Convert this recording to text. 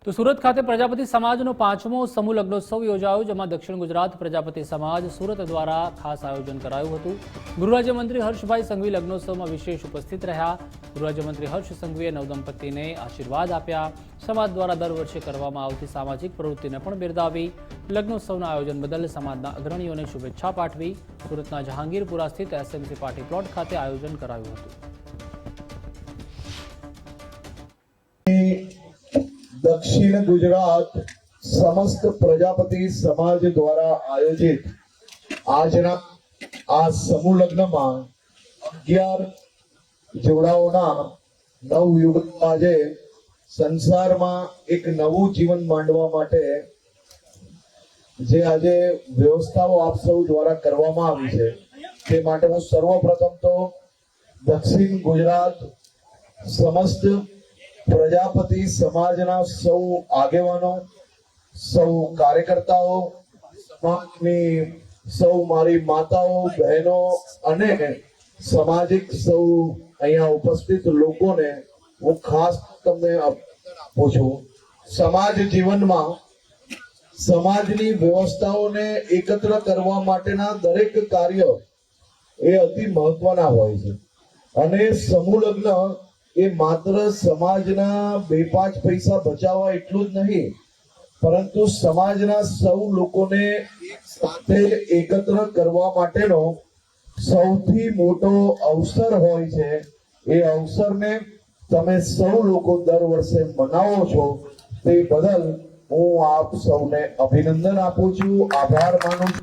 તો સુરત ખાતે પ્રજાપતિ સમાજનો 5મો સમૂહ લગ્નોત્સવ યોજાયો, જેમાં દક્ષિણ ગુજરાત પ્રજાપતિ સમાજ સુરત દ્વારા ખાસ આયોજન કરાયું હતું। ગૃહરાજ્યમંત્રી હર્ષભાઈ સંઘવી લગ્નોત્સવમાં વિશેષ ઉપસ્થિત રહ્યા। ગૃહરાજ્યમંત્રી હર્ષ સંઘવીએ નવદંપતિને આશીર્વાદ આપ્યા। સમાજ દ્વારા દર વર્ષે કરવામાં આવતી સામાજિક પ્રવૃત્તિને પણ બિરદાવી। લગ્નોત્સવના આયોજન બદલ સમાજના અગ્રણીઓને શુભેચ્છા પાઠવી। સુરતના જહાંગીરપુરા સ્થિત એસએમસી પાર્ટી પ્લોટ ખાતે આયોજન કરાયું હતું। दक्षिण गुजरात समस्त प्रजापति समाज द्वारा आयोजित आजना आ समूह लग्न में 11 जोड़ाओना नवयुग आज संसार में एक नवू जीवन मांडवा माटे जे आज व्यवस्थाओं आप सौ द्वारा करवामां आवी छे ते माटे हूँ सर्वप्रथम तो दक्षिण गुजरात समस्त प्रजापति समाजना सौ आगेवानो सौ कार्यकर्ताओं समाजनी सौ मारी माताओं बहनों अने सामाजिक सौ अहींया उपस्थित लोकोने हूँ खास तमने आपું છું। समाज जीवन में समाजनी व्यवस्थाओने एकत्र करवा माटेना दरेक कार्य ए अति महत्वना होय छे अने समूह लग्न ए मात्र समाजना 2-5 पैसा बचावा एटલું જ नहीं, परंतु समाजना सौ लोकोने एक साथे एकत्र करवा माटेनो सौथी मोटो अवसर होय छे। ए अवसरने तमे सौ लोको दर वर्षे मनावो छो ते बदल हूँ आप सौने अभिनंदन आपું છું, आभार मानु છું।